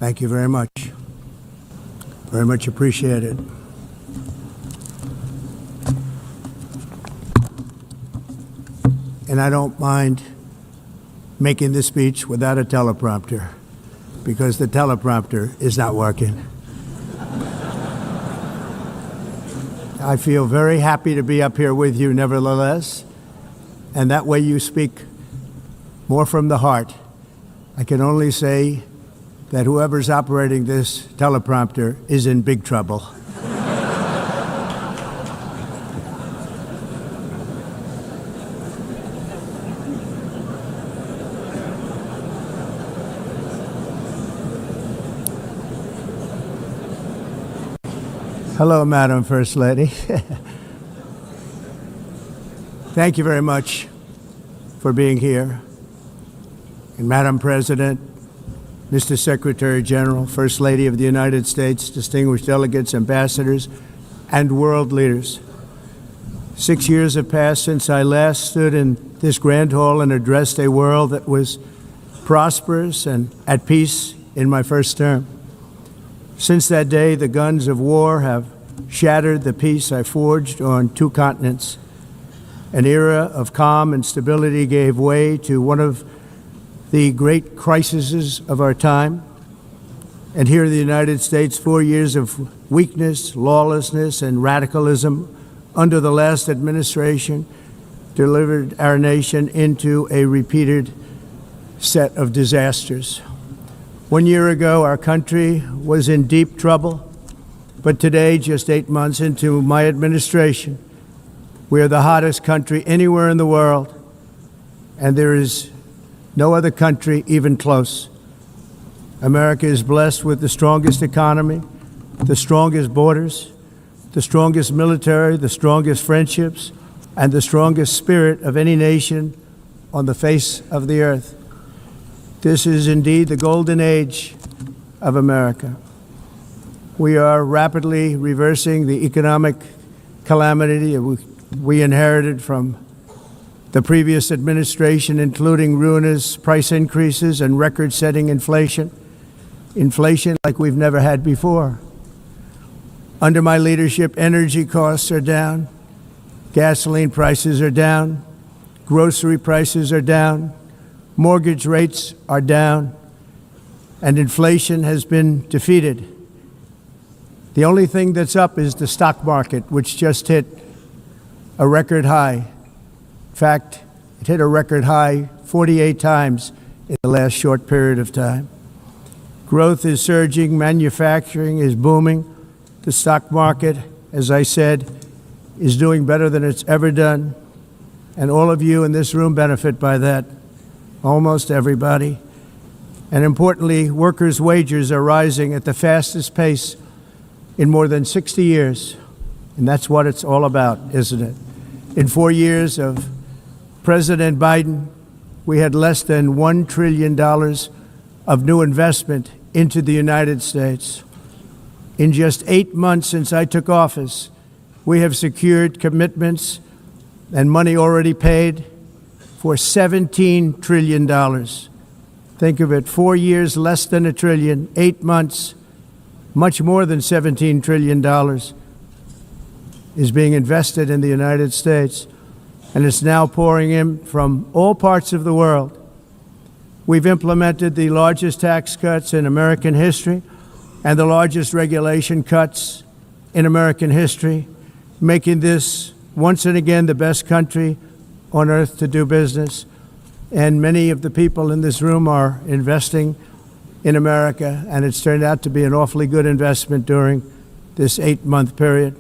Thank you very much. Very much appreciated. And I don't mind making this speech without a teleprompter, because the teleprompter is not working. I feel very happy to be up here with you nevertheless, and that way you speak more from the heart. I can only say that whoever's operating this teleprompter is in big trouble. Hello, Madam First Lady. Thank you very much for being here. And Madam President, Mr. Secretary General, First Lady of the United States, distinguished delegates, ambassadors, and world leaders. 6 years have passed since I last stood in this grand hall and addressed a world that was prosperous and at peace in my first term. Since that day, the guns of war have shattered the peace I forged on 2 continents. An era of calm and stability gave way to one of the great crises of our time. And here in the United States, 4 years of weakness, lawlessness, and radicalism under the last administration delivered our nation into a repeated set of disasters. 1 year ago, our country was in deep trouble, but today, just 8 months into my administration, we are the hottest country anywhere in the world, and there is no other country even close. America is blessed with the strongest economy, the strongest borders, the strongest military, the strongest friendships, and the strongest spirit of any nation on the face of the earth. This is indeed the golden age of America. We are rapidly reversing the economic calamity we inherited from the previous administration, including ruinous price increases and record-setting inflation like we've never had before. Under my leadership, energy costs are down, gasoline prices are down, grocery prices are down, mortgage rates are down, and inflation has been defeated. The only thing that's up is the stock market, which just hit a record high. In fact, it hit a record high 48 times in the last short period of time. Growth is surging, manufacturing is booming. The stock market, as I said, is doing better than it's ever done. And all of you in this room benefit by that, almost everybody. And importantly, workers' wages are rising at the fastest pace in more than 60 years. And that's what it's all about, isn't it? In 4 years of President Biden, we had less than $1 trillion of new investment into the United States. In just 8 months since I took office, we have secured commitments and money already paid for $17 trillion. Think of it, 4 years, less than $1 trillion, 8 months, much more than $17 trillion is being invested in the United States, and it's now pouring in from all parts of the world. We've implemented the largest tax cuts in American history and the largest regulation cuts in American history, making this once and again the best country on earth to do business. And many of the people in this room are investing in America, and it's turned out to be an awfully good investment during this 8-month period.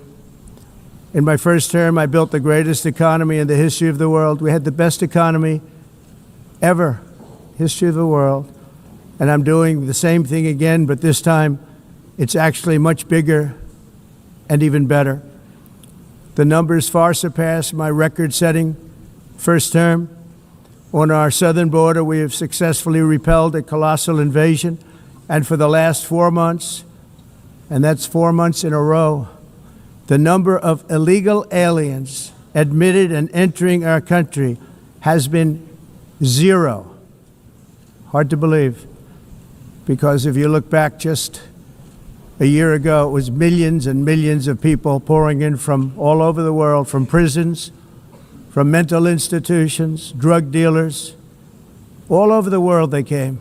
In my first term, I built the greatest economy in the history of the world. We had the best economy ever, history of the world. And I'm doing the same thing again, but this time it's actually much bigger and even better. The numbers far surpass my record-setting first term. On our southern border, we have successfully repelled a colossal invasion. And for the last 4 months, and that's 4 months in a row, the number of illegal aliens admitted and entering our country has been 0. Hard to believe. because if you look back just a year ago, it was millions and millions of people pouring in from all over the world, from prisons, from mental institutions, drug dealers. All over the world they came.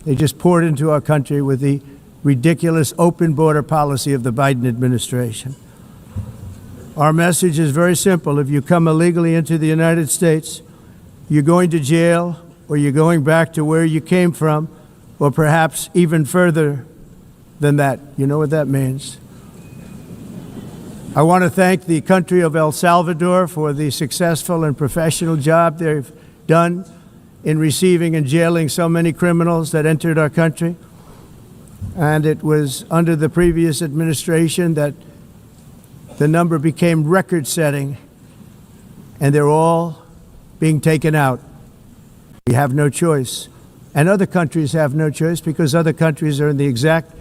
They just poured into our country with the ridiculous open border policy of the Biden administration. Our message is very simple. If you come illegally into the United States, you're going to jail, or you're going back to where you came from, or perhaps even further than that. You know what that means. I want to thank the country of El Salvador for the successful and professional job they've done in receiving and jailing so many criminals that entered our country. And it was under the previous administration that the number became record-setting, and they're all being taken out. We have no choice. And other countries have no choice, because other countries are in the exact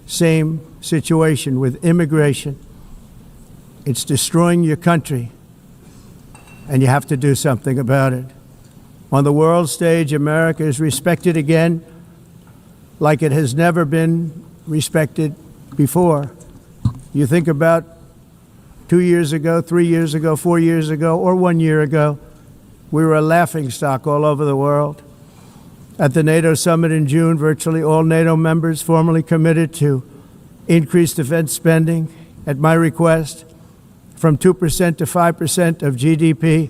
same situation with immigration. It's destroying your country, and you have to do something about it. On the world stage, America is respected again like it has never been respected before. You think about 2 years ago, 3 years ago, 4 years ago, or 1 year ago, we were a laughingstock all over the world. At the NATO summit in June, virtually all NATO members formally committed to increase defense spending, at my request, from 2% to 5% of GDP,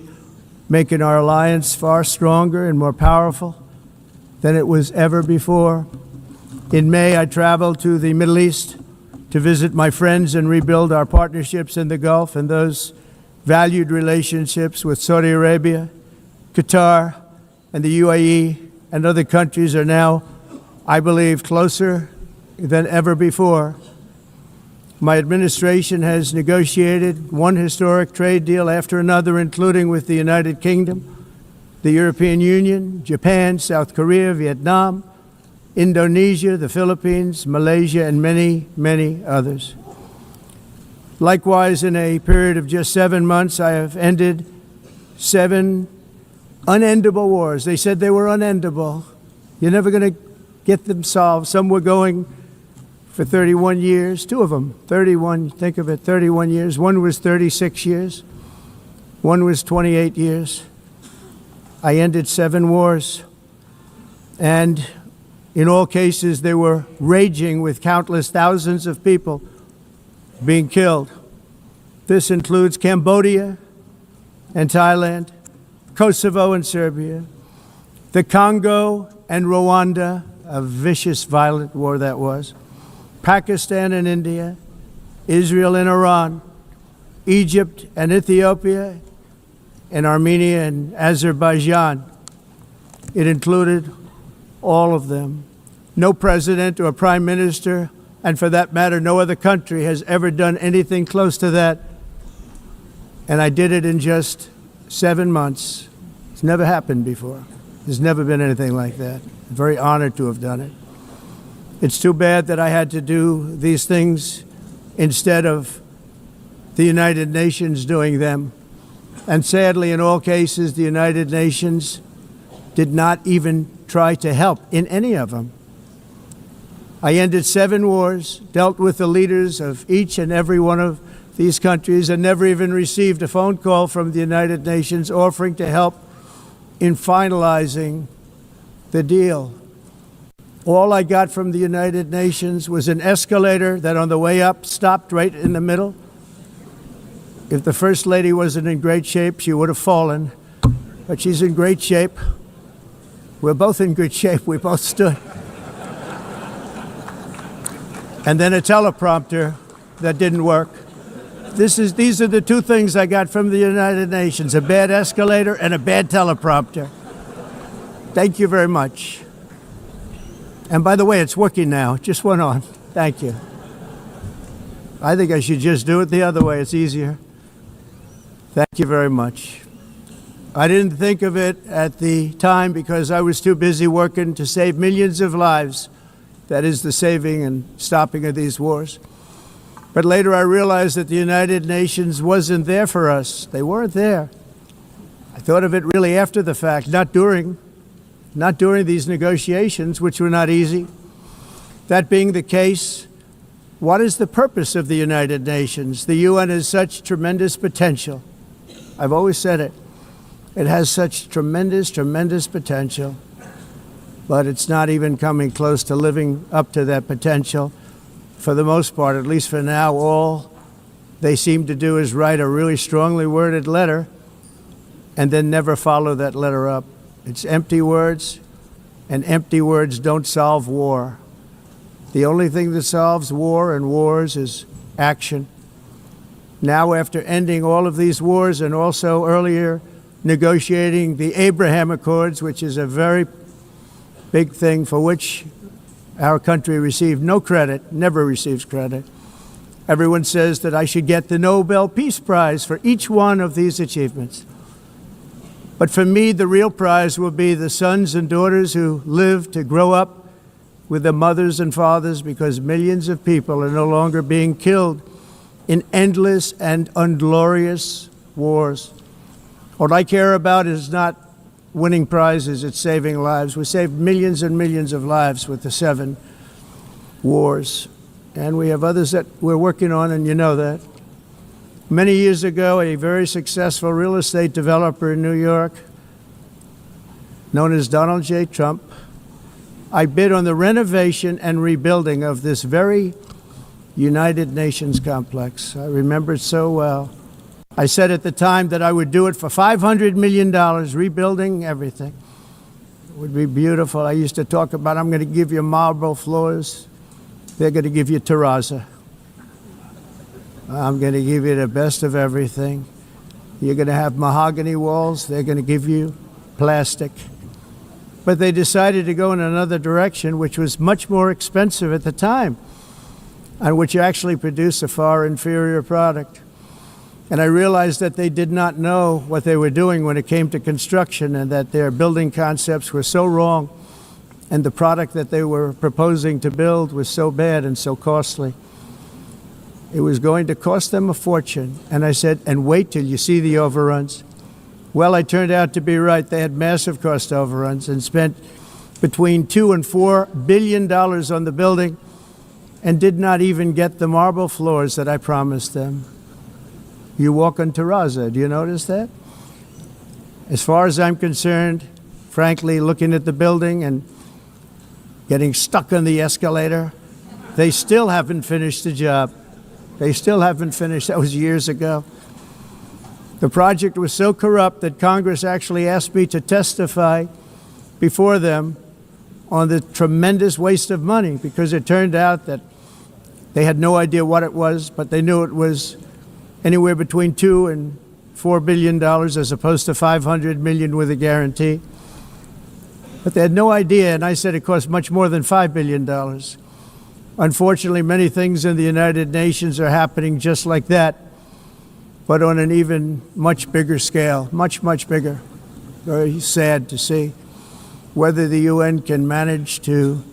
making our alliance far stronger and more powerful than it was ever before. In May, I traveled to the Middle East to visit my friends and rebuild our partnerships in the Gulf and those valued relationships with Saudi Arabia, Qatar, and the UAE, and other countries are now, I believe, closer than ever before. My administration has negotiated one historic trade deal after another, including with the United Kingdom, the European Union, Japan, South Korea, Vietnam, Indonesia, the Philippines, Malaysia, and many, many others. Likewise, in a period of just 7 months, I have ended 7 unendable wars. They said they were unendable. You're never going to get them solved. Some were going for 31 years, 2 of them, 31, think of it, 31 years. One was 36 years. One was 28 years. I ended 7 wars. And in all cases, they were raging with countless thousands of people being killed. This includes Cambodia and Thailand, Kosovo and Serbia, the Congo and Rwanda, a vicious, violent war that was, Pakistan and India, Israel and Iran, Egypt and Ethiopia, and Armenia and Azerbaijan. It included all of them. No president or prime minister, and for that matter, no other country has ever done anything close to that. And I did it in just 7 months. It's never happened before. There's never been anything like that. I'm very honored to have done it. It's too bad that I had to do these things instead of the United Nations doing them. And sadly, in all cases, the United Nations did not even try to help in any of them. I ended 7 wars, dealt with the leaders of each and every one of these countries, and never even received a phone call from the United Nations offering to help in finalizing the deal. All I got from the United Nations was an escalator that on the way up stopped right in the middle. If the First Lady wasn't in great shape, she would have fallen, but she's in great shape. We're both in good shape. We both stood. And then a teleprompter that didn't work. These are the 2 things I got from the United Nations, a bad escalator and a bad teleprompter. Thank you very much. And by the way, it's working now. It just went on. Thank you. I think I should just do it the other way. It's easier. Thank you very much. I didn't think of it at the time because I was too busy working to save millions of lives. That is the saving and stopping of these wars. But later I realized that the United Nations wasn't there for us. They weren't there. I thought of it really after the fact, not during these negotiations, which were not easy. That being the case, what is the purpose of the United Nations? The UN has such tremendous potential. I've always said it. It has such tremendous, tremendous potential, but it's not even coming close to living up to that potential. For the most part, at least for now, all they seem to do is write a really strongly worded letter and then never follow that letter up. It's empty words, and empty words don't solve war. The only thing that solves war and wars is action. Now, after ending all of these wars and also earlier negotiating the Abraham Accords, which is a very big thing for which our country received no credit, never receives credit. Everyone says that I should get the Nobel Peace Prize for each one of these achievements. But for me, the real prize will be the sons and daughters who live to grow up with their mothers and fathers, because millions of people are no longer being killed in endless and unglorious wars. What I care about is not winning prizes, it's saving lives. We saved millions and millions of lives with the 7 wars. And we have others that we're working on, and you know that. Many years ago, a very successful real estate developer in New York, known as Donald J. Trump, I bid on the renovation and rebuilding of this very United Nations complex. I remember it so well. I said at the time that I would do it for $500 million, rebuilding everything. It would be beautiful. I used to talk about, I'm going to give you marble floors. They're going to give you terrazzo. I'm going to give you the best of everything. You're going to have mahogany walls. They're going to give you plastic. But they decided to go in another direction, which was much more expensive at the time, and which actually produced a far inferior product. And I realized that they did not know what they were doing when it came to construction, and that their building concepts were so wrong, and the product that they were proposing to build was so bad and so costly. It was going to cost them a fortune. And I said, and wait till you see the overruns. Well, I turned out to be right. They had massive cost overruns and spent between $2 and $4 billion on the building and did not even get the marble floors that I promised them. You walk on terrazzo. Do you notice that? As far as I'm concerned, frankly, looking at the building and getting stuck on the escalator, they still haven't finished the job. They still haven't finished. That was years ago. The project was so corrupt that Congress actually asked me to testify before them on the tremendous waste of money, because it turned out that they had no idea what it was, but they knew it was anywhere between $2 and $4 billion as opposed to $500 million with a guarantee. But they had no idea, and I said it cost much more than $5 billion. Unfortunately, many things in the United Nations are happening just like that, but on an even much bigger scale, much, much bigger. Very sad to see. Whether the UN can manage to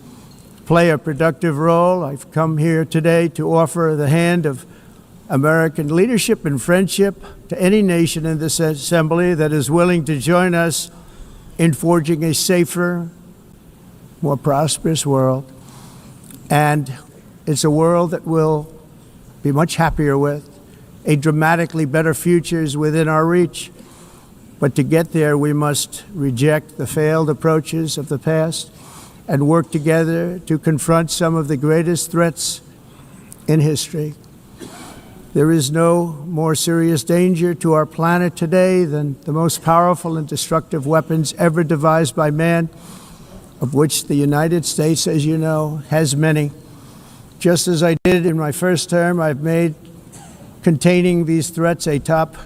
play a productive role, I've come here today to offer the hand of American leadership and friendship to any nation in this assembly that is willing to join us in forging a safer, more prosperous world. And it's a world that we'll be much happier with. A dramatically better future is within our reach. But to get there, we must reject the failed approaches of the past and work together to confront some of the greatest threats in history. There is no more serious danger to our planet today than the most powerful and destructive weapons ever devised by man, of which the United States, as you know, has many. Just as I did in my first term, I've made containing these threats a top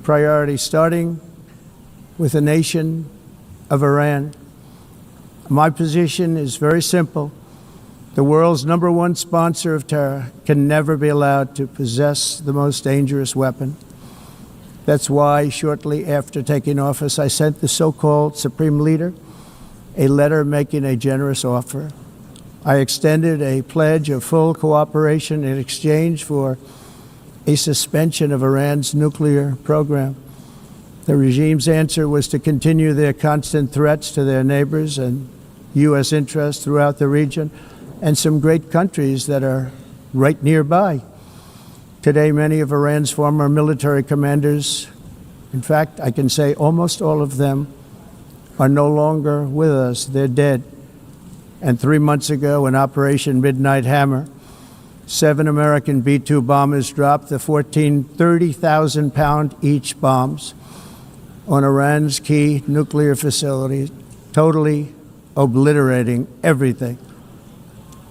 priority, starting with the nation of Iran. My position is very simple. The world's #1 sponsor of terror can never be allowed to possess the most dangerous weapon. That's why shortly after taking office, I sent the so-called Supreme Leader a letter making a generous offer. I extended a pledge of full cooperation in exchange for a suspension of Iran's nuclear program. The regime's answer was to continue their constant threats to their neighbors and U.S. interests throughout the region, and some great countries that are right nearby. Today, many of Iran's former military commanders, in fact, I can say almost all of them, are no longer with us. They're dead. And 3 months ago, in Operation Midnight Hammer, 7 American B-2 bombers dropped the 14 30,000-pound each bombs on Iran's key nuclear facilities, totally obliterating everything.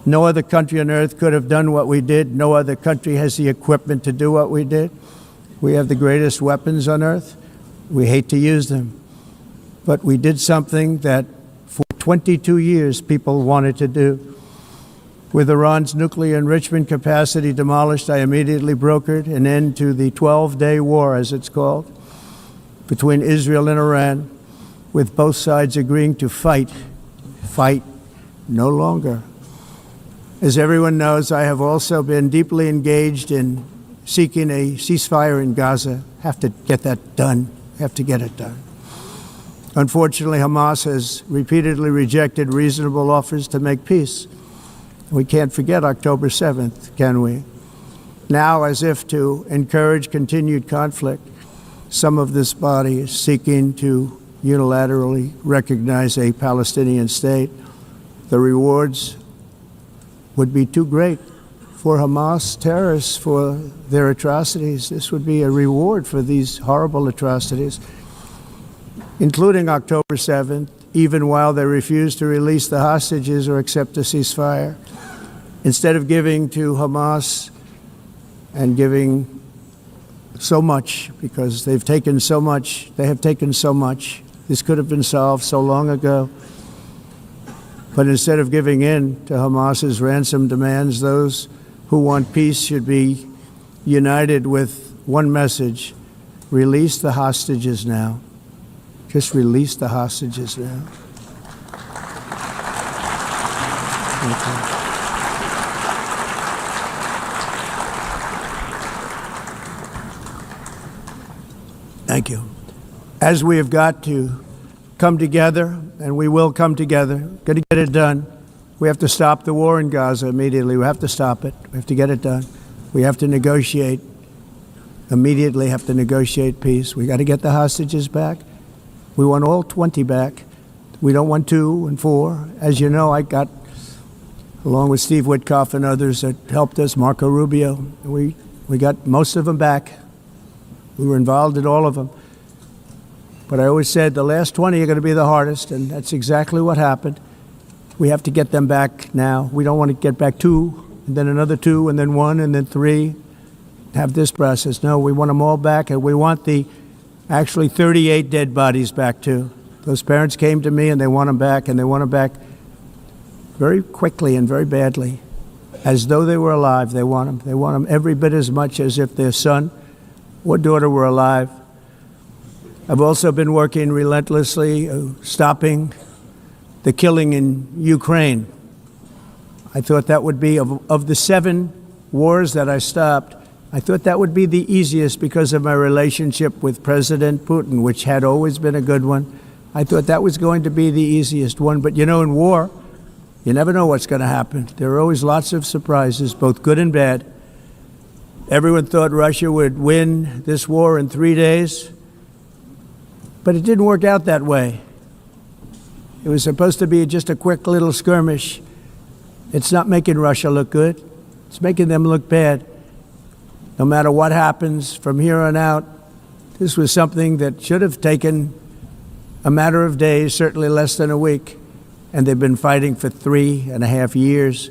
No other country on earth could have done what we did. No other country has the equipment to do what we did. We have the greatest weapons on earth. We hate to use them. But we did something that for 22 years people wanted to do. With Iran's nuclear enrichment capacity demolished, I immediately brokered an end to the 12-day war, as it's called, between Israel and Iran, with both sides agreeing to fight no longer. As everyone knows, I have also been deeply engaged in seeking a ceasefire in Gaza. Have to get that done. Have to get it done. Unfortunately, Hamas has repeatedly rejected reasonable offers to make peace. We can't forget October 7th, can we? Now, as if to encourage continued conflict, some of this body is seeking to unilaterally recognize a Palestinian state. The rewards would be too great for Hamas terrorists for their atrocities. This would be a reward for these horrible atrocities, including October 7th, even while they refuse to release the hostages or accept a ceasefire. Instead of giving to Hamas and giving so much, because they've taken so much, they have taken so much. This could have been solved so long ago. But instead of giving in to Hamas's ransom demands, those who want peace should be united with one message: release the hostages now. Just release the hostages now. Thank you. As we have got to come together, and we will come together, got to get it done. We have to stop the war in Gaza immediately. We have to stop it. We have to get it done. We have to negotiate, immediately have to negotiate peace. We got to get the hostages back. We want all 20 back. We don't want 2 and 4. As you know, I got, along with Steve Witkoff and others that helped us, Marco Rubio, we got most of them back. We were involved in all of them. But I always said the last 20 are going to be the hardest, and that's exactly what happened. We have to get them back now. We don't want to get back 2, and then another 2, and then 1, and then 3. Have this process. No, we want them all back, and we want the actually 38 dead bodies back too. Those parents came to me, and they want them back, and they want them back very quickly and very badly, as though they were alive. They want them. They want them every bit as much as if their son or daughter were alive. I've also been working relentlessly, stopping the killing in Ukraine. I thought that would be, of the 7 wars that I stopped, I thought that would be the easiest because of my relationship with President Putin, which had always been a good one. I thought that was going to be the easiest one. But you know, in war, you never know what's going to happen. There are always lots of surprises, both good and bad. Everyone thought Russia would win this war in 3 days. But it didn't work out that way. It was supposed to be just a quick little skirmish. It's not making Russia look good. It's making them look bad. No matter what happens from here on out, this was something that should have taken a matter of days, certainly less than a week. And they've been fighting for 3.5 years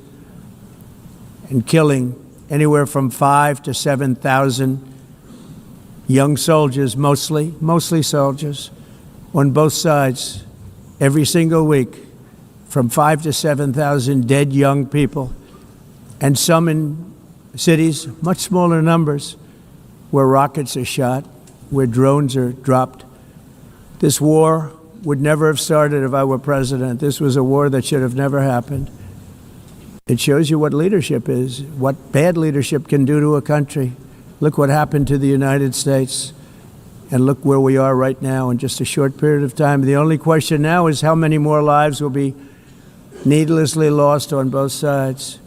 and killing anywhere from 5,000 to 7,000 young soldiers, mostly soldiers, on both sides, every single week, from 5,000 to 7,000 dead young people, and some in cities, much smaller numbers, where rockets are shot, where drones are dropped. This war would never have started if I were president. This was a war that should have never happened. It shows you what leadership is, what bad leadership can do to a country. Look what happened to the United States, and look where we are right now in just a short period of time. The only question now is how many more lives will be needlessly lost on both sides.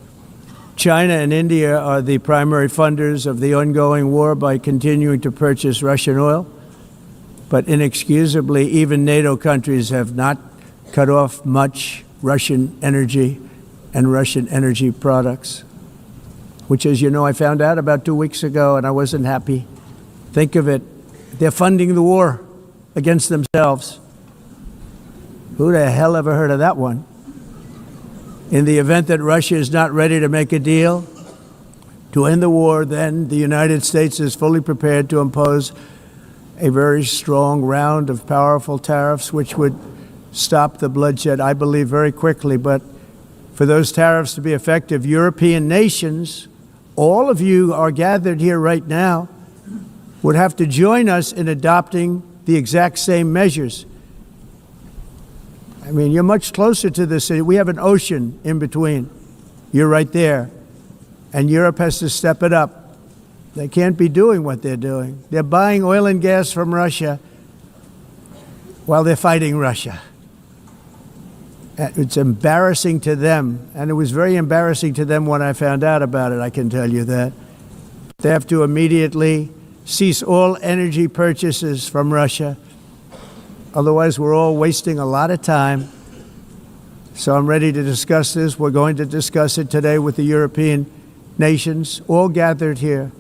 China and India are the primary funders of the ongoing war by continuing to purchase Russian oil. But inexcusably, even NATO countries have not cut off much Russian energy and Russian energy products, which, as you know, I found out about 2 weeks ago, and I wasn't happy. Think of it. They're funding the war against themselves. Who the hell ever heard of that one? In the event that Russia is not ready to make a deal to end the war, then the United States is fully prepared to impose a very strong round of powerful tariffs, which would stop the bloodshed, I believe, very quickly. But for those tariffs to be effective, European nations, all of you are gathered here right now, would have to join us in adopting the exact same measures. I mean, you're much closer to this. We have an ocean in between. You're right there. And Europe has to step it up. They can't be doing what they're doing. They're buying oil and gas from Russia while they're fighting Russia. It's embarrassing to them, and it was very embarrassing to them when I found out about it, I can tell you that. They have to immediately cease all energy purchases from Russia. Otherwise, we're all wasting a lot of time. So I'm ready to discuss this. We're going to discuss it today with the European nations, all gathered here.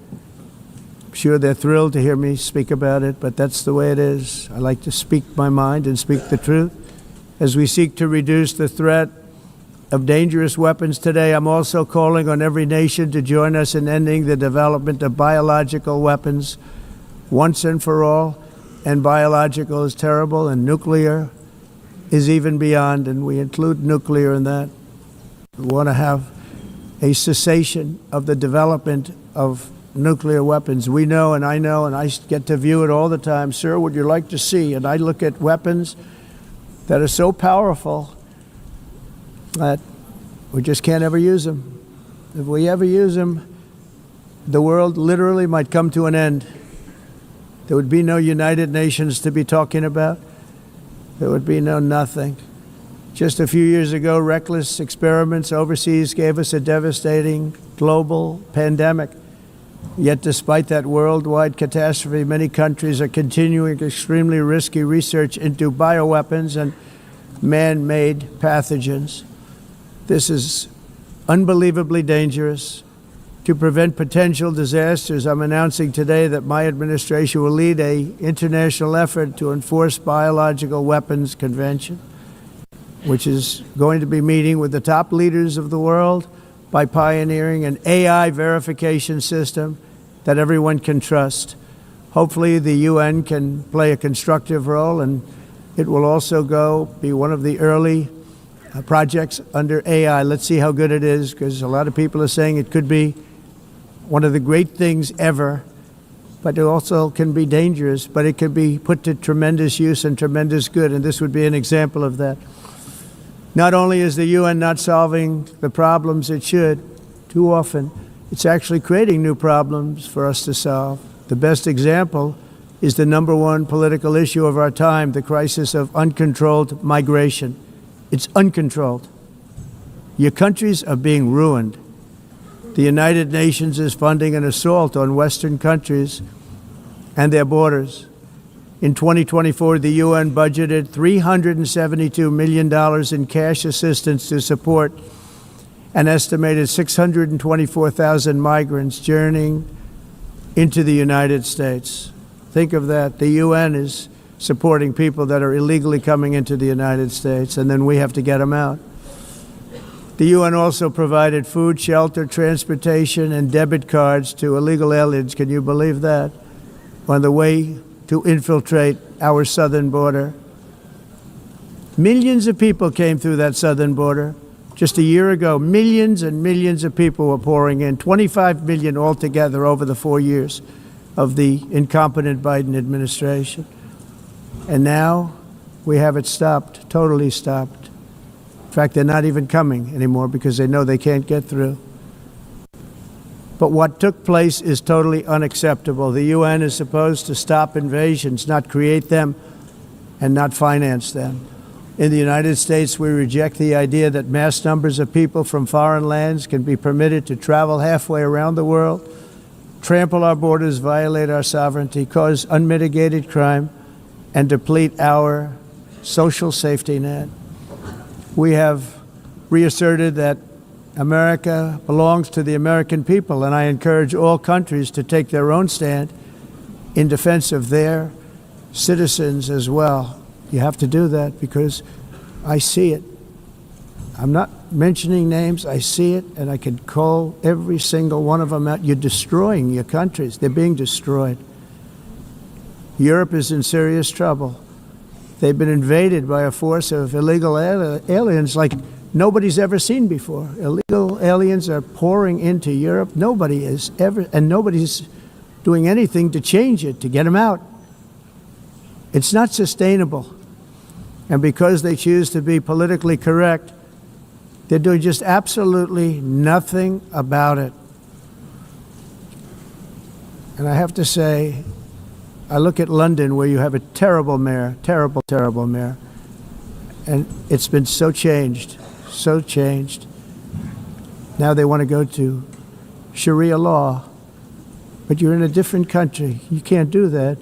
I'm sure they're thrilled to hear me speak about it, but that's the way it is. I like to speak my mind and speak the truth. As we seek to reduce the threat of dangerous weapons today, I'm also calling on every nation to join us in ending the development of biological weapons once and for all. And biological is terrible, and nuclear is even beyond, and we include nuclear in that. We want to have a cessation of the development of nuclear weapons. We know, and I get to view it all the time. Sir, would you like to see? And I look at weapons that are so powerful that we just can't ever use them. If we ever use them, the world literally might come to an end. There would be no United Nations to be talking about. There would be no nothing. Just a few years ago, reckless experiments overseas gave us a devastating global pandemic. Yet despite that worldwide catastrophe, many countries are continuing extremely risky research into bioweapons and man-made pathogens. This is unbelievably dangerous. To prevent potential disasters, I'm announcing today that my administration will lead an international effort to enforce biological weapons convention, which is going to be meeting with the top leaders of the world by pioneering an AI verification system that everyone can trust. Hopefully the UN can play a constructive role, and it will also be one of the early projects under AI. Let's see how good it is, because a lot of people are saying it could be one of the great things ever, but it also can be dangerous, but it can be put to tremendous use and tremendous good, and this would be an example of that. Not only is the UN not solving the problems it should, too often, it's actually creating new problems for us to solve. The best example is the number one political issue of our time, the crisis of uncontrolled migration. It's uncontrolled. Your countries are being ruined. The United Nations is funding an assault on Western countries and their borders. In 2024, the UN budgeted $372 million in cash assistance to support an estimated 624,000 migrants journeying into the United States. Think of that. The UN is supporting people that are illegally coming into the United States, and then we have to get them out. The UN also provided food, shelter, transportation, and debit cards to illegal aliens. Can you believe that? On the way to infiltrate our southern border. Millions of people came through that southern border. Just a year ago, millions and millions of people were pouring in, 25 million altogether over the 4 years of the incompetent Biden administration. And now we have it stopped, totally stopped. In fact, they're not even coming anymore because they know they can't get through. But what took place is totally unacceptable. The UN is supposed to stop invasions, not create them and not finance them. In the United States, we reject the idea that mass numbers of people from foreign lands can be permitted to travel halfway around the world, trample our borders, violate our sovereignty, cause unmitigated crime, and deplete our social safety net. We have reasserted that America belongs to the American people, and I encourage all countries to take their own stand in defense of their citizens as well. You have to do that because I see it. I'm not mentioning names. I see it, and I can call every single one of them out. You're destroying your countries. They're being destroyed. Europe is in serious trouble. They've been invaded by a force of illegal aliens like nobody's ever seen before. Illegal aliens are pouring into Europe. Nobody is ever, and nobody's doing anything to change it, to get them out. It's not sustainable. And because they choose to be politically correct, they're doing just absolutely nothing about it. And I have to say, I look at London where you have a terrible mayor, terrible, terrible mayor. And it's been so changed, so changed. Now they want to go to Sharia law. But you're in a different country. You can't do that.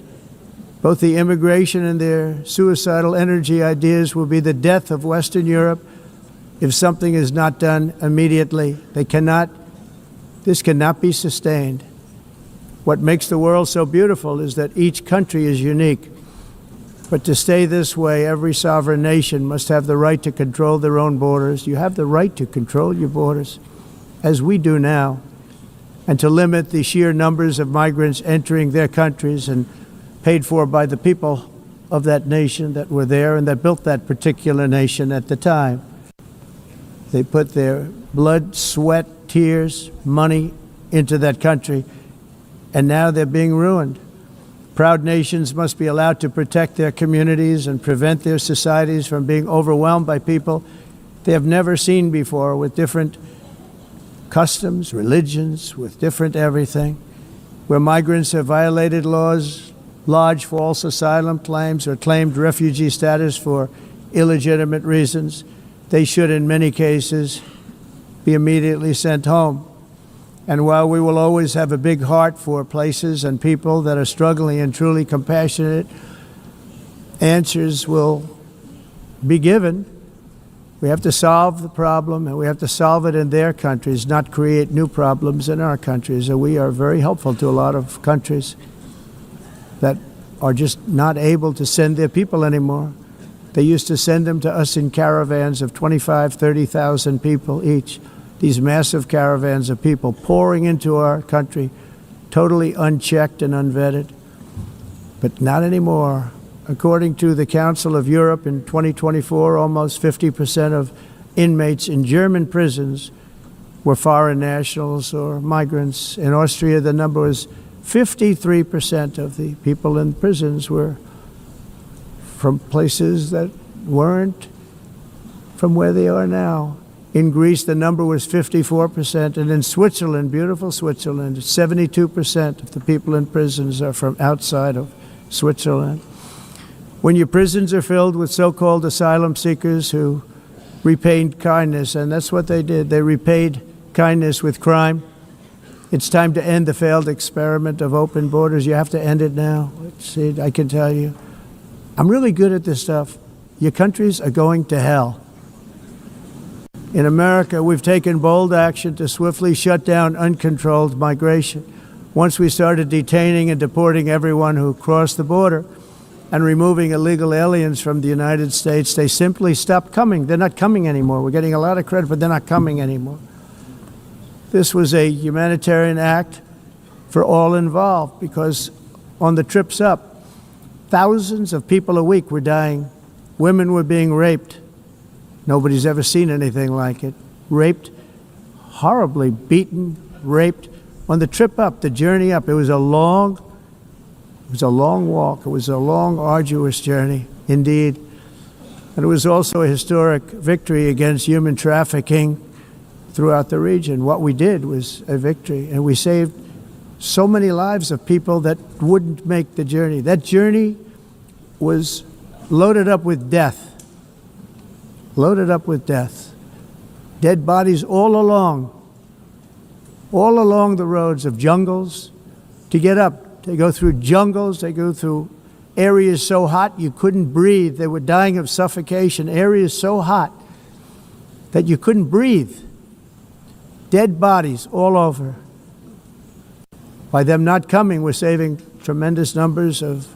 Both the immigration and their suicidal energy ideas will be the death of Western Europe if something is not done immediately. This cannot be sustained. What makes the world so beautiful is that each country is unique. But to stay this way, every sovereign nation must have the right to control their own borders. You have the right to control your borders, as we do now, and to limit the sheer numbers of migrants entering their countries and paid for by the people of that nation that were there and that built that particular nation at the time. They put their blood, sweat, tears, money into that country, and now they're being ruined. Proud nations must be allowed to protect their communities and prevent their societies from being overwhelmed by people they have never seen before, with different customs, religions, with different everything. Where migrants have violated laws, lodged false asylum claims, or claimed refugee status for illegitimate reasons, they should, in many cases, be immediately sent home. And while we will always have a big heart for places and people that are struggling and truly compassionate, answers will be given. We have to solve the problem, and we have to solve it in their countries, not create new problems in our countries. And we are very helpful to a lot of countries that are just not able to send their people anymore. They used to send them to us in caravans of 25,000, 30,000 people each. These massive caravans of people pouring into our country, totally unchecked and unvetted. But not anymore. According to the Council of Europe in 2024, almost 50% of inmates in German prisons were foreign nationals or migrants. In Austria, the number was 53% of the people in prisons were from places that weren't from where they are now. In Greece, the number was 54%, and in Switzerland, beautiful Switzerland, 72% of the people in prisons are from outside of Switzerland. When your prisons are filled with so-called asylum seekers who repaid kindness, and that's what they did, they repaid kindness with crime. It's time to end the failed experiment of open borders. You have to end it now. See, I can tell you, I'm really good at this stuff. Your countries are going to hell. In America, we've taken bold action to swiftly shut down uncontrolled migration. Once we started detaining and deporting everyone who crossed the border and removing illegal aliens from the United States, they simply stopped coming. They're not coming anymore. We're getting a lot of credit, but they're not coming anymore. This was a humanitarian act for all involved, because on the trips up, thousands of people a week were dying. Women were being raped. Nobody's ever seen anything like it. Raped, horribly beaten, raped. On the trip up, the journey up, it was a long walk. It was a long, arduous journey, indeed. And it was also a historic victory against human trafficking throughout the region. What we did was a victory, and we saved so many lives of people that wouldn't make the journey. That journey was loaded up with death. loaded up with death. Dead bodies all along the roads of jungles to get up. They go through jungles, they go through areas so hot you couldn't breathe. They were dying of suffocation, areas so hot that you couldn't breathe. Dead bodies all over. By them not coming, we're saving tremendous numbers of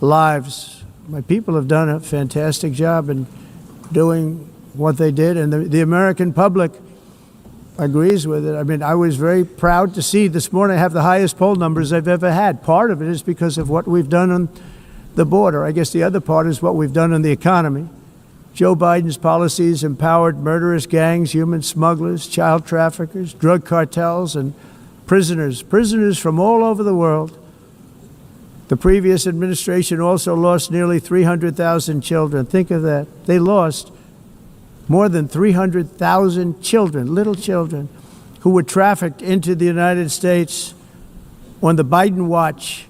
lives. My people have done a fantastic job in doing what they did, and the American public agrees with it. I mean, I was very proud to see this morning I have the highest poll numbers I've ever had. Part of it is because of what we've done on the border. I guess the other part is what we've done on the economy. Joe Biden's policies empowered murderous gangs, human smugglers, child traffickers, drug cartels, and prisoners from all over the world. The previous administration also lost nearly 300,000 children. Think of that. They lost more than 300,000 children, little children, who were trafficked into the United States on the Biden watch,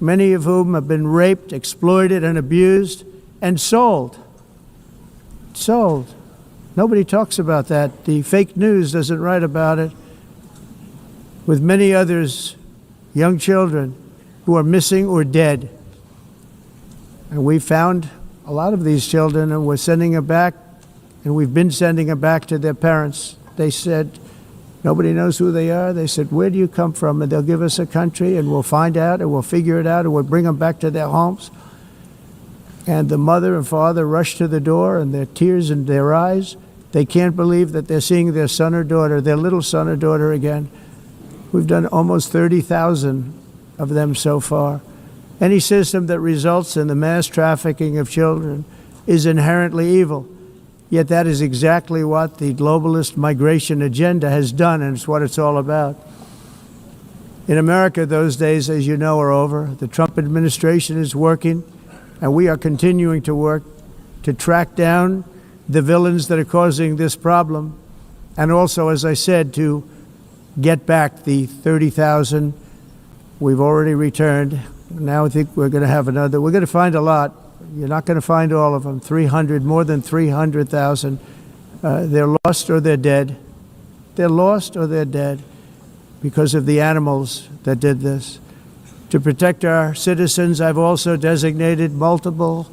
many of whom have been raped, exploited, and abused, and sold. Sold. Nobody talks about that. The fake news doesn't write about it. With many others, young children who are missing or dead. And we found a lot of these children, and we're sending them back, and we've been sending them back to their parents. They said, nobody knows who they are. They said, where do you come from? And they'll give us a country, and we'll find out, and we'll figure it out, and we'll bring them back to their homes. And the mother and father rush to the door, and their tears in their eyes. They can't believe that they're seeing their son or daughter, their little son or daughter again. We've done almost 30,000 of them so far. Any system that results in the mass trafficking of children is inherently evil. Yet that is exactly what the globalist migration agenda has done, and it's what it's all about. In America, those days, as you know, are over. The Trump administration is working, and we are continuing to work to track down the villains that are causing this problem, and also, as I said, to get back the 30,000 we've already returned. Now I think we're going to have another. We're going to find a lot. You're not going to find all of them. More than 300,000. They're lost or they're dead. They're lost or they're dead because of the animals that did this. To protect our citizens, I've also designated multiple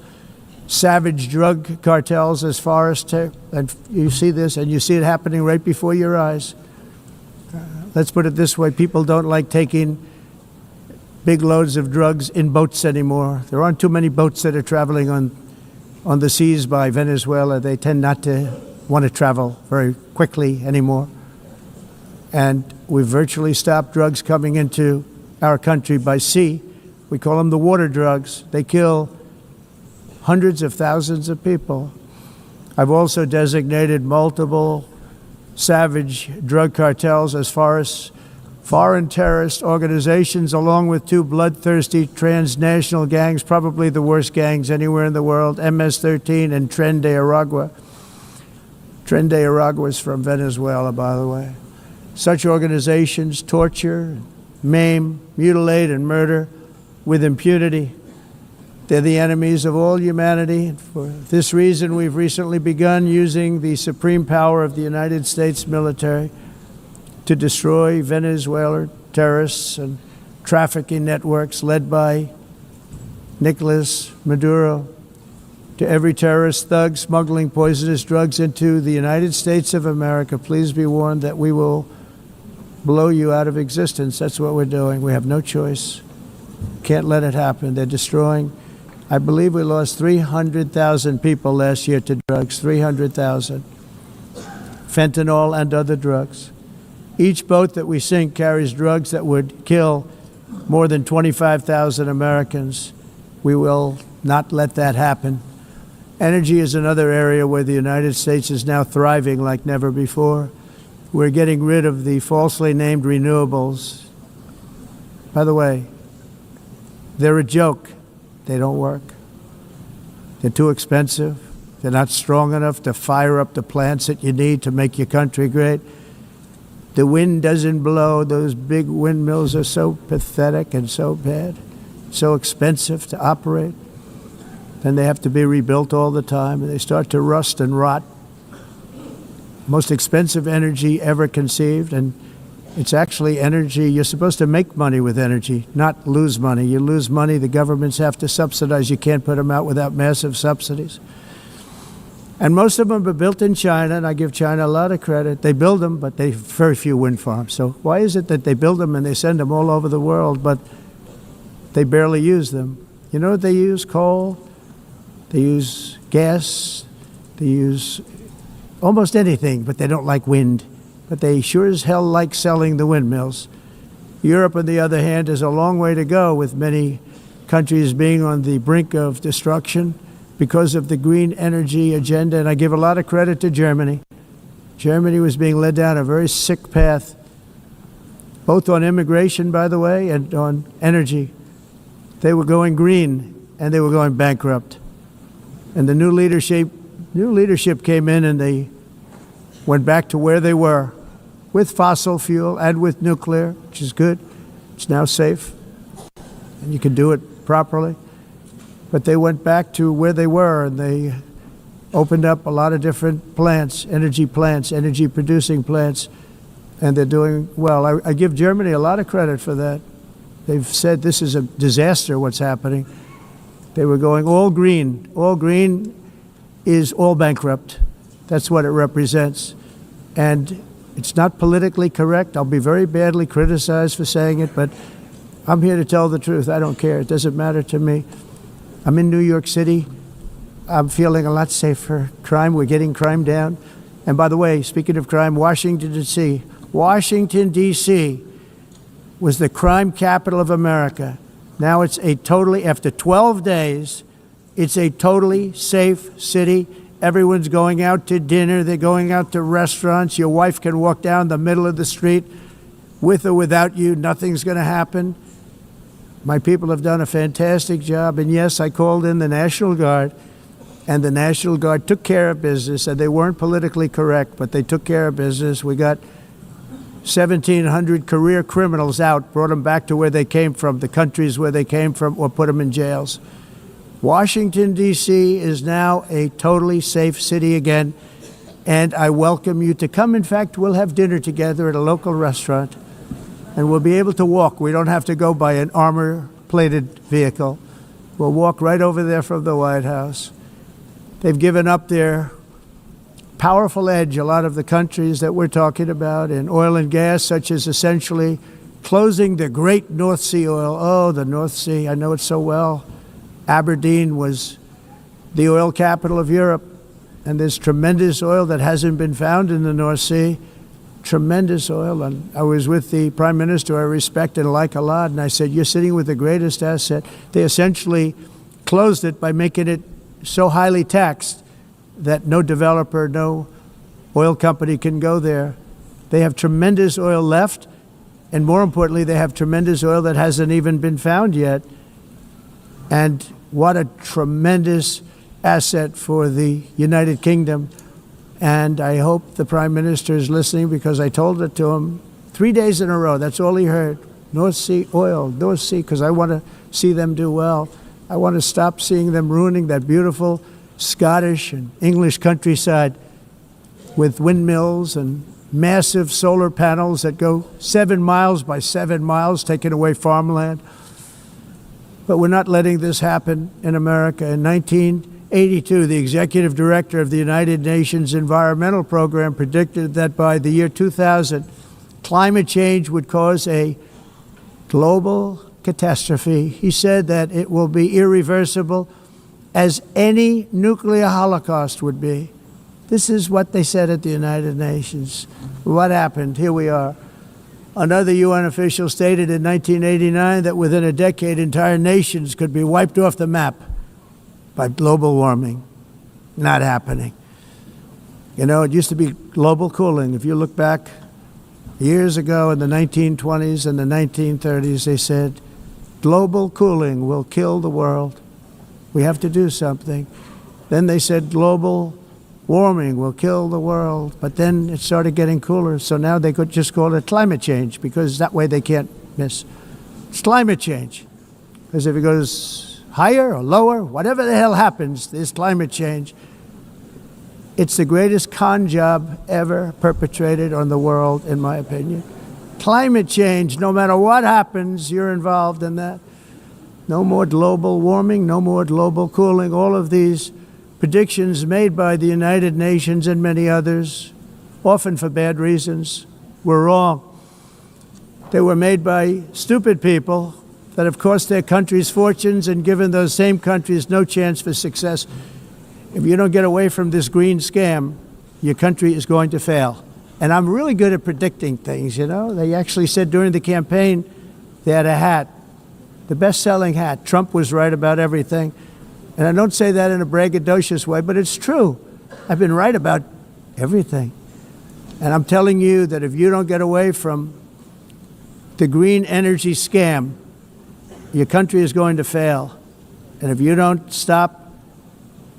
savage drug cartels as far as and you see this, and you see it happening right before your eyes. Let's put it this way. People don't like taking big loads of drugs in boats anymore. There aren't too many boats that are traveling on the seas by Venezuela. They tend not to want to travel very quickly anymore. And we've virtually stopped drugs coming into our country by sea. We call them the water drugs. They kill hundreds of thousands of people. I've also designated multiple savage drug cartels as far as foreign terrorist organizations, along with two bloodthirsty transnational gangs, probably the worst gangs anywhere in the world, MS-13 and Tren de Aragua. Tren de Aragua is from Venezuela, by the way. Such organizations torture, maim, mutilate, and murder with impunity. They're the enemies of all humanity. For this reason, we've recently begun using the supreme power of the United States military to destroy Venezuelan terrorists and trafficking networks led by Nicolas Maduro. To every terrorist thug smuggling poisonous drugs into the United States of America, please be warned that we will blow you out of existence. That's what we're doing. We have no choice. Can't let it happen. They're destroying. I believe we lost 300,000 people last year to drugs, 300,000. Fentanyl and other drugs. Each boat that we sink carries drugs that would kill more than 25,000 Americans. We will not let that happen. Energy is another area where the United States is now thriving like never before. We're getting rid of the falsely named renewables. By the way, they're a joke. They don't work. They're too expensive. They're not strong enough to fire up the plants that you need to make your country great. The wind doesn't blow. Those big windmills are so pathetic and so bad, so expensive to operate. And they have to be rebuilt all the time, and they start to rust and rot most expensive energy ever conceived, and it's actually energy. You're supposed to make money with energy, not lose money. You lose money, the governments have to subsidize. You can't put them out without massive subsidies. And most of them are built in China, and I give China a lot of credit. They build them, but they have very few wind farms. So why is it that they build them and they send them all over the world, but they barely use them? You know what they use? Coal. They use gas. They use almost anything, but they don't like wind. But they sure as hell like selling the windmills. Europe, on the other hand, has a long way to go, with many countries being on the brink of destruction because of the green energy agenda. And I give a lot of credit to Germany. Germany was being led down a very sick path, both on immigration, by the way, and on energy. They were going green, and they were going bankrupt. And the new leadership came in, and they went back to where they were, with fossil fuel and with nuclear, which is good. It's now safe, and you can do it properly. But they went back to where they were, and they opened up a lot of different plants, energy producing plants, and they're doing well. I give Germany a lot of credit for that. They've said this is a disaster, what's happening. They were going all green. All green is all bankrupt. That's what it represents. And it's not politically correct. I'll be very badly criticized for saying it, but I'm here to tell the truth. I don't care. It doesn't matter to me. I'm in New York City. I'm feeling a lot safer. Crime, we're getting crime down. And by the way, speaking of crime, Washington, D.C. Washington, D.C. was the crime capital of America. Now it's after 12 days, it's a totally safe city. Everyone's going out to dinner. They're going out to restaurants. Your wife can walk down the middle of the street with or without you. Nothing's going to happen. My people have done a fantastic job. And yes, I called in the National Guard, and the National Guard took care of business, and they weren't politically correct, but they took care of business. We got 1,700 career criminals out, brought them back to where they came from, the countries where they came from, or put them in jails. Washington, D.C. is now a totally safe city again, and I welcome you to come. In fact, we'll have dinner together at a local restaurant, and we'll be able to walk. We don't have to go by an armor-plated vehicle. We'll walk right over there from the White House. They've given up their powerful edge, a lot of the countries that we're talking about, in oil and gas, such as essentially closing the great North Sea oil. Oh, the North Sea, I know it so well. Aberdeen was the oil capital of Europe, and there's tremendous oil that hasn't been found in the North Sea. Tremendous oil. And I was with the Prime Minister I respect and like a lot, and I said, you're sitting with the greatest asset. They essentially closed it by making it so highly taxed that no developer, no oil company can go there. They have tremendous oil left, and more importantly, they have tremendous oil that hasn't even been found yet. And what a tremendous asset for the United Kingdom. And I hope the Prime Minister is listening, because I told it to him 3 days in a row. That's all he heard. North Sea oil, North Sea, because I want to see them do well. I want to stop seeing them ruining that beautiful Scottish and English countryside with windmills and massive solar panels that go 7 miles by 7 miles, taking away farmland. But we're not letting this happen in America. In 1982, the executive director of the United Nations Environmental Program predicted that by the year 2000, climate change would cause a global catastrophe. He said that it will be irreversible, as any nuclear holocaust would be. This is what they said at the United Nations. What happened? Here we are. Another UN official stated in 1989 that within a decade, entire nations could be wiped off the map by global warming. Not happening. You know, it used to be global cooling. If you look back years ago in the 1920s and the 1930s, they said, global cooling will kill the world. We have to do something. Then they said global warming will kill the world, but then it started getting cooler, so now they could just call it climate change, because that way they can't miss. It's climate change, because if it goes higher or lower, whatever the hell happens, there's climate change. It's the greatest con job ever perpetrated on the world, in my opinion. Climate change, no matter what happens, you're involved in that. No more global warming, no more global cooling. All of these predictions made by the United Nations and many others, often for bad reasons, were wrong. They were made by stupid people that have cost their countries fortunes and given those same countries no chance for success. If you don't get away from this green scam, your country is going to fail. And I'm really good at predicting things, you know. They actually said during the campaign they had a hat, the best-selling hat. Trump was right about everything. And I don't say that in a braggadocious way, but it's true. I've been right about everything. And I'm telling you that if you don't get away from the green energy scam, your country is going to fail. And if you don't stop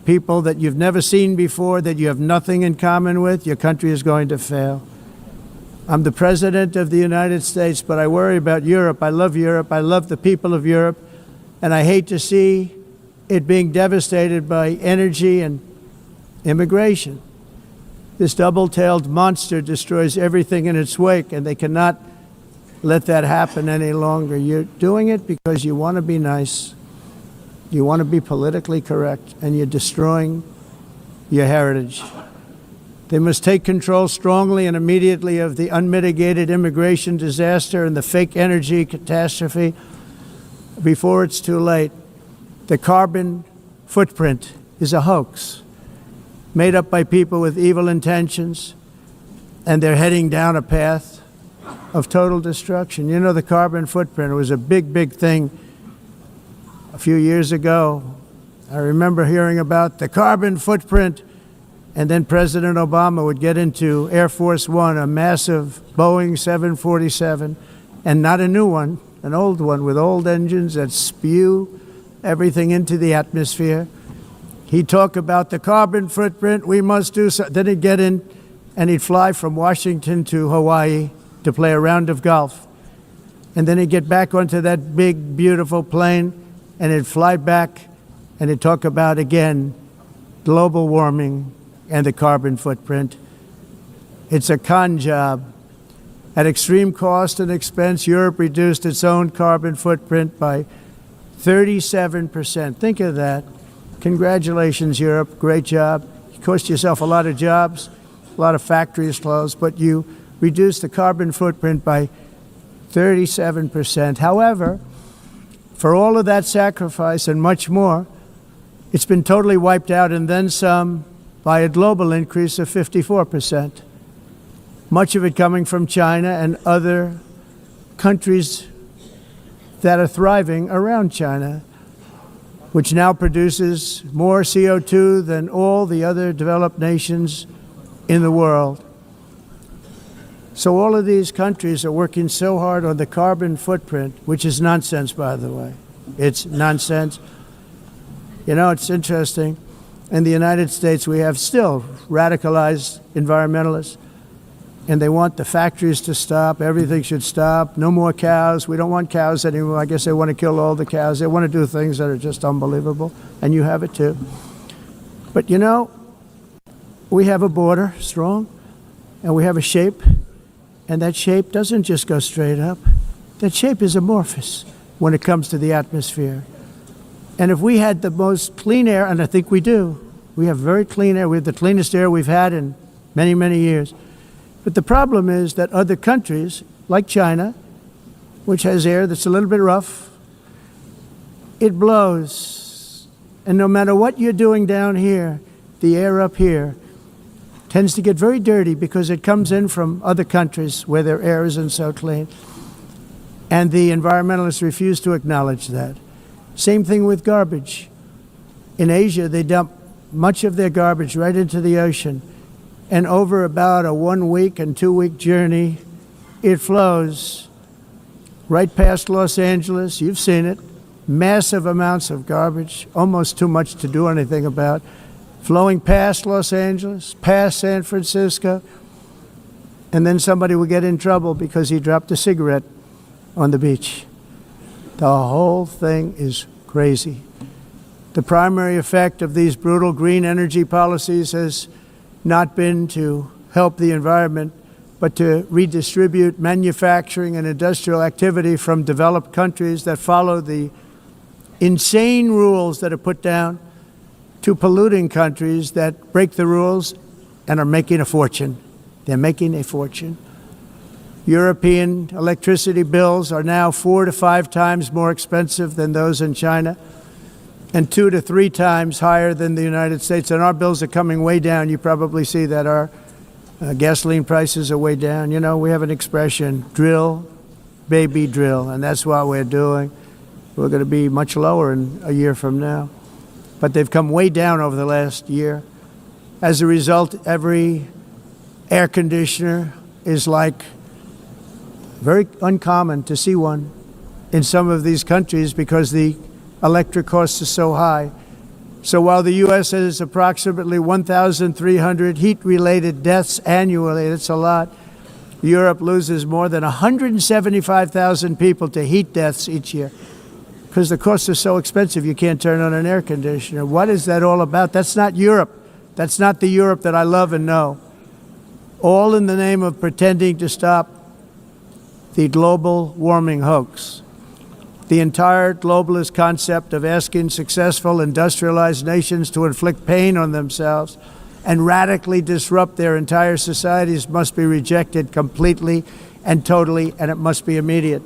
people that you've never seen before, that you have nothing in common with, your country is going to fail. I'm the President of the United States, but I worry about Europe. I love Europe. I love the people of Europe. And I hate to see it being devastated by energy and immigration. This double-tailed monster destroys everything in its wake, and they cannot let that happen any longer. You're doing it because you want to be nice. You want to be politically correct, and you're destroying your heritage. They must take control strongly and immediately of the unmitigated immigration disaster and the fake energy catastrophe before it's too late. The carbon footprint is a hoax made up by people with evil intentions, and they're heading down a path of total destruction. You know, the carbon footprint was a big, big thing a few years ago. I remember hearing about the carbon footprint, and then President Obama would get into Air Force One, a massive Boeing 747, and not a new one, an old one with old engines that spew everything into the atmosphere. He'd talk about the carbon footprint, we must do so. Then he'd get in and he'd fly from Washington to Hawaii to play a round of golf. And then he'd get back onto that big, beautiful plane and he'd fly back and he'd talk about, again, global warming and the carbon footprint. It's a con job. At extreme cost and expense, Europe reduced its own carbon footprint by 37%. Think of that. Congratulations, Europe. Great job. You cost yourself a lot of jobs, a lot of factories closed, but you reduced the carbon footprint by 37%. However, for all of that sacrifice and much more, it's been totally wiped out and then some by a global increase of 54%. Much of it coming from China and other countries that are thriving around China, which now produces more CO2 than all the other developed nations in the world. So all of these countries are working so hard on the carbon footprint, which is nonsense, by the way. It's nonsense. You know, it's interesting. In the United States, we have still radicalized environmentalists, and they want the factories to stop. Everything should stop. No more cows. We don't want cows anymore. I guess they want to kill all the cows. They want to do things that are just unbelievable, and you have it too. But you know, we have a border, strong, and we have a shape, and that shape doesn't just go straight up. That shape is amorphous when it comes to the atmosphere. And if we had the most clean air, and I think we do, we have very clean air. We have the cleanest air we've had in many, many years. But the problem is that other countries, like China, which has air that's a little bit rough, it blows. And no matter what you're doing down here, the air up here tends to get very dirty because it comes in from other countries where their air isn't so clean. And the environmentalists refuse to acknowledge that. Same thing with garbage. In Asia, they dump much of their garbage right into the ocean. And over about a 1 week and 2 week journey, it flows right past Los Angeles. You've seen it. Massive amounts of garbage, almost too much to do anything about, flowing past Los Angeles, past San Francisco, and then somebody will get in trouble because he dropped a cigarette on the beach. The whole thing is crazy. The primary effect of these brutal green energy policies has not been to help the environment, but to redistribute manufacturing and industrial activity from developed countries that follow the insane rules that are put down to polluting countries that break the rules and are making a fortune. They're making a fortune. European electricity bills are now 4 to 5 times more expensive than those in China, and 2 to 3 times higher than the United States. And our bills are coming way down. You probably see that our gasoline prices are way down. You know, we have an expression, drill, baby, drill, and that's what we're doing. We're going to be much lower in a year from now. But they've come way down over the last year. As a result, every air conditioner is like very uncommon to see one in some of these countries because the electric costs are so high. So while the U.S. has approximately 1,300 heat-related deaths annually, that's a lot, Europe loses more than 175,000 people to heat deaths each year because the costs are so expensive you can't turn on an air conditioner. What is that all about? That's not Europe. That's not the Europe that I love and know. All in the name of pretending to stop the global warming hoax. The entire globalist concept of asking successful industrialized nations to inflict pain on themselves and radically disrupt their entire societies must be rejected completely and totally, and it must be immediate.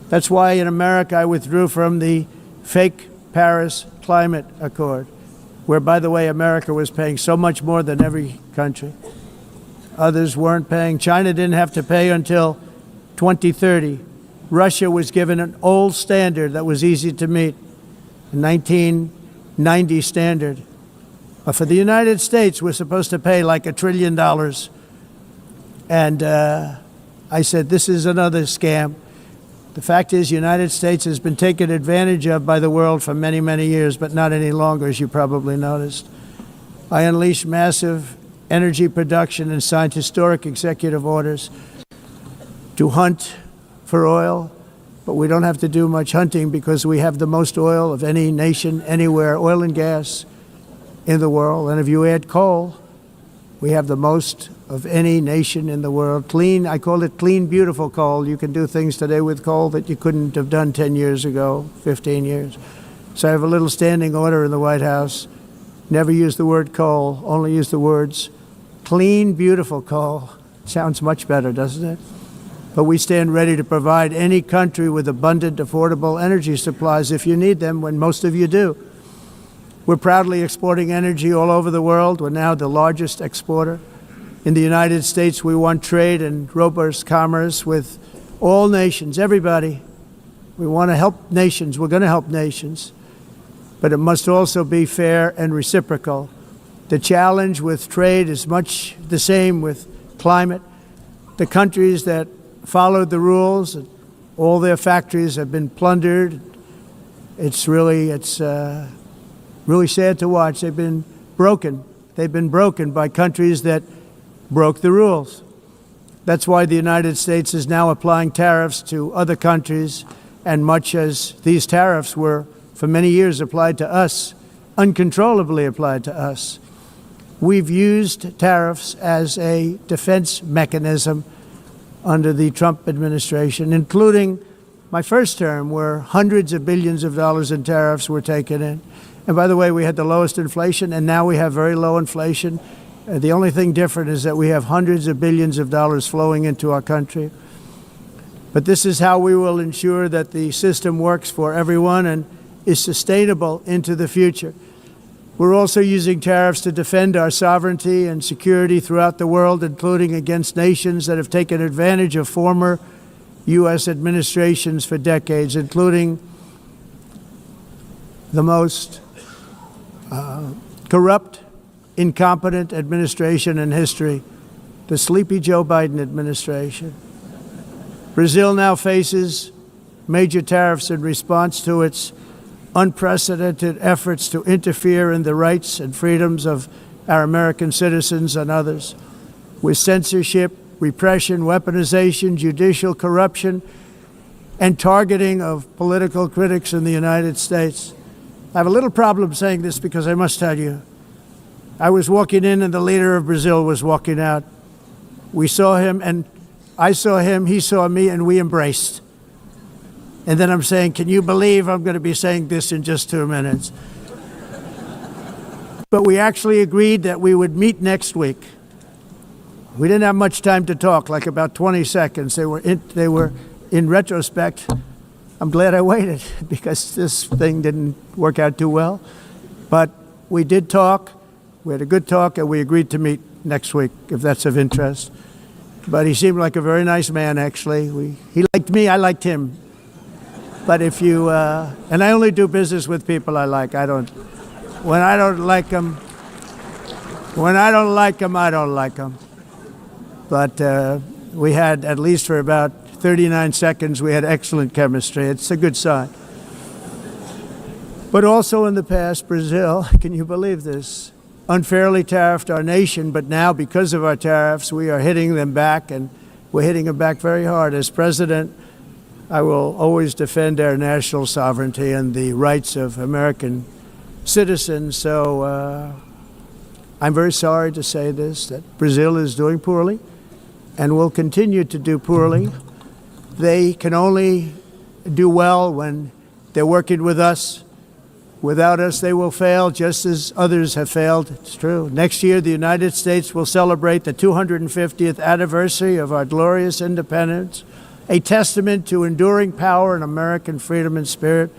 That's why in America I withdrew from the fake Paris Climate Accord, where, by the way, America was paying so much more than every country. Others weren't paying. China didn't have to pay until 2030. Russia was given an old standard that was easy to meet, a 1990 standard. But for the United States, we're supposed to pay like $1 trillion. And I said, this is another scam. The fact is, the United States has been taken advantage of by the world for many, many years, but not any longer, as you probably noticed. I unleashed massive energy production and signed historic executive orders to hunt for oil, but we don't have to do much hunting because we have the most oil of any nation anywhere, oil and gas in the world. And if you add coal, we have the most of any nation in the world. Clean, I call it clean, beautiful coal. You can do things today with coal that you couldn't have done 10 years ago, 15 years. So I have a little standing order in the White House. Never use the word coal, only use the words clean, beautiful coal. Sounds much better, doesn't it? But we stand ready to provide any country with abundant, affordable energy supplies if you need them, when most of you do. We're proudly exporting energy all over the world. We're now the largest exporter. In the United States, we want trade and robust commerce with all nations, everybody. We want to help nations. We're going to help nations. But it must also be fair and reciprocal. The challenge with trade is much the same with climate. The countries that followed the rules, all their factories have been plundered. It's really sad to watch. They've been broken. They've been broken by countries that broke the rules. That's why the United States is now applying tariffs to other countries, and much as these tariffs were for many years applied to us, uncontrollably applied to us. We've used tariffs as a defense mechanism under the Trump administration, including my first term, where hundreds of billions of dollars in tariffs were taken in. And by the way, we had the lowest inflation, and now we have very low inflation. The only thing different is that we have hundreds of billions of dollars flowing into our country. But this is how we will ensure that the system works for everyone and is sustainable into the future. We're also using tariffs to defend our sovereignty and security throughout the world, including against nations that have taken advantage of former U.S. administrations for decades, including the most corrupt, incompetent administration in history, the sleepy Joe Biden administration. Brazil now faces major tariffs in response to its unprecedented efforts to interfere in the rights and freedoms of our American citizens and others, with censorship, repression, weaponization, judicial corruption, and targeting of political critics in the United States. I have a little problem saying this because I must tell you, I was walking in and the leader of Brazil was walking out. We saw him and I saw him, he saw me, and we embraced. And then I'm saying, can you believe I'm going to be saying this in just 2 minutes? But we actually agreed that we would meet next week. We didn't have much time to talk, like about 20 seconds. They were in retrospect, I'm glad I waited because this thing didn't work out too well. But we did talk. We had a good talk, and we agreed to meet next week, if that's of interest. But he seemed like a very nice man, actually. He liked me, I liked him. But if you, and I only do business with people I like. When I don't like them, I don't like them. But we had, at least for about 39 seconds, we had excellent chemistry. It's a good sign. But also in the past, Brazil, can you believe this, unfairly tariffed our nation, but now because of our tariffs, we are hitting them back, and we're hitting them back very hard. As president, I will always defend our national sovereignty and the rights of American citizens. So I'm very sorry to say this, that Brazil is doing poorly and will continue to do poorly. They can only do well when they're working with us. Without us, they will fail, just as others have failed. It's true. Next year, the United States will celebrate the 250th anniversary of our glorious independence, a testament to enduring power and American freedom and spirit.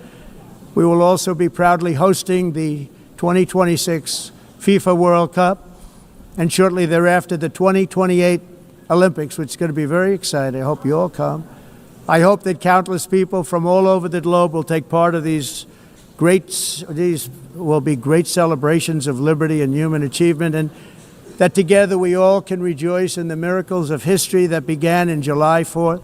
We will also be proudly hosting the 2026 FIFA World Cup, and shortly thereafter, the 2028 Olympics, which is going to be very exciting. I hope you all come. I hope that countless people from all over the globe will take part of these will be great celebrations of liberty and human achievement, and that together we all can rejoice in the miracles of history that began in July 4th,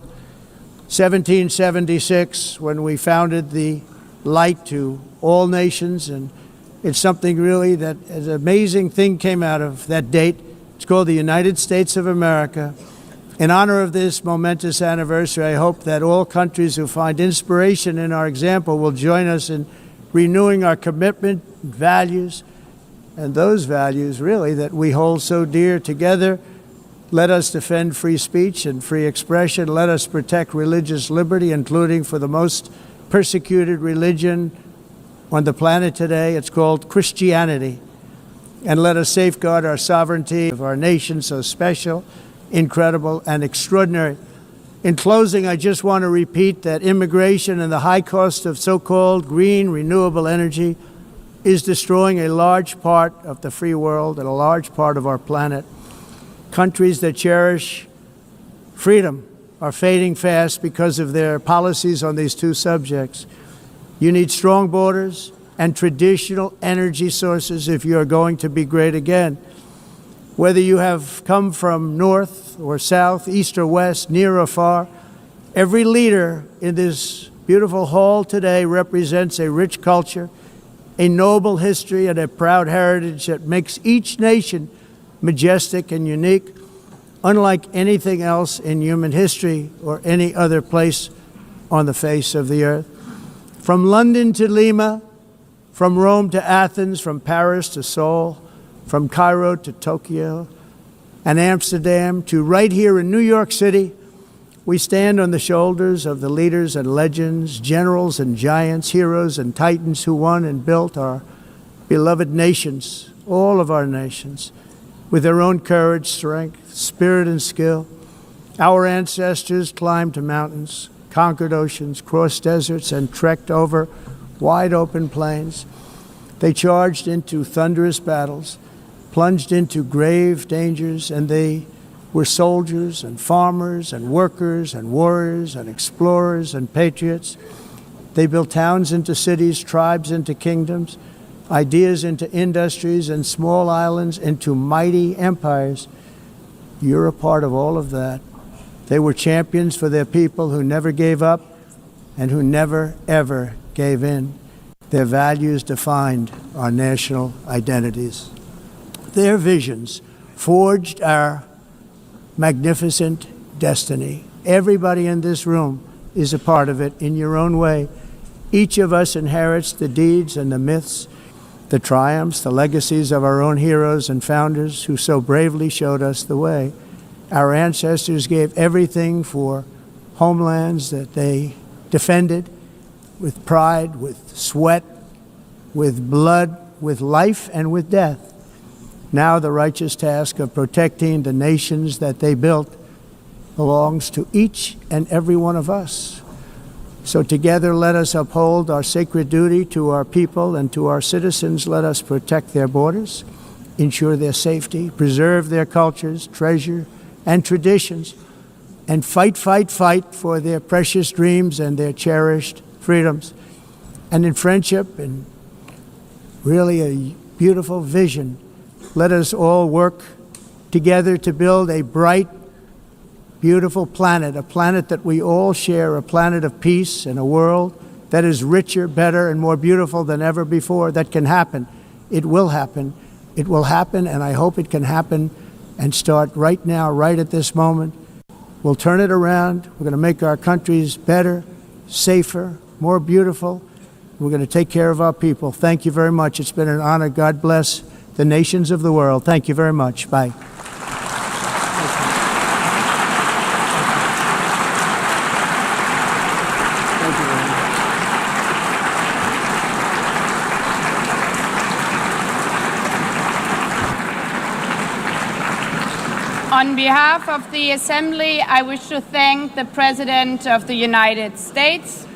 1776, when we founded the light to all nations. And it's something really that an amazing thing came out of that date. It's called the United States of America. In honor of this momentous anniversary, I hope that all countries who find inspiration in our example will join us in renewing our commitment, values, and those values really that we hold so dear. Together, let us defend free speech and free expression. Let us protect religious liberty, including for the most persecuted religion on the planet today. It's called Christianity. And let us safeguard our sovereignty of our nation, so special, incredible, and extraordinary. In closing, I just want to repeat that immigration and the high cost of so-called green renewable energy is destroying a large part of the free world and a large part of our planet. Countries that cherish freedom are fading fast because of their policies on these two subjects. You need strong borders and traditional energy sources if you are going to be great again. Whether you have come from north or south, east or west, near or far, every leader in this beautiful hall today represents a rich culture, a noble history, and a proud heritage that makes each nation majestic and unique, unlike anything else in human history or any other place on the face of the earth. From London to Lima, from Rome to Athens, from Paris to Seoul, from Cairo to Tokyo and Amsterdam to right here in New York City, we stand on the shoulders of the leaders and legends, generals and giants, heroes and titans who won and built our beloved nations, all of our nations, with their own courage, strength, spirit, and skill. Our ancestors climbed mountains, conquered oceans, crossed deserts, and trekked over wide open plains. They charged into thunderous battles, plunged into grave dangers, and they were soldiers and farmers and workers and warriors and explorers and patriots. They built towns into cities, tribes into kingdoms, ideas into industries, and small islands into mighty empires. You're a part of all of that. They were champions for their people who never gave up and who never, ever gave in. Their values defined our national identities. Their visions forged our magnificent destiny. Everybody in this room is a part of it in your own way. Each of us inherits the deeds and the myths the triumphs, the legacies of our own heroes and founders who so bravely showed us the way. Our ancestors gave everything for homelands that they defended with pride, with sweat, with blood, with life, and with death. Now the righteous task of protecting the nations that they built belongs to each and every one of us. So together let us uphold our sacred duty to our people and to our citizens. Let us protect their borders, ensure their safety, preserve their cultures, treasure, and traditions, and fight for their precious dreams and their cherished freedoms. And in friendship and really a beautiful vision, let us all work together to build a bright, beautiful planet, a planet that we all share, a planet of peace and a world that is richer, better, and more beautiful than ever before. That can happen. It will happen. It will happen, and I hope it can happen and start right now, right at this moment. We'll turn it around. We're going to make our countries better, safer, more beautiful. We're going to take care of our people. Thank you very much. It's been an honor. God bless the nations of the world. Thank you very much. Bye. On behalf of the Assembly, I wish to thank the President of the United States,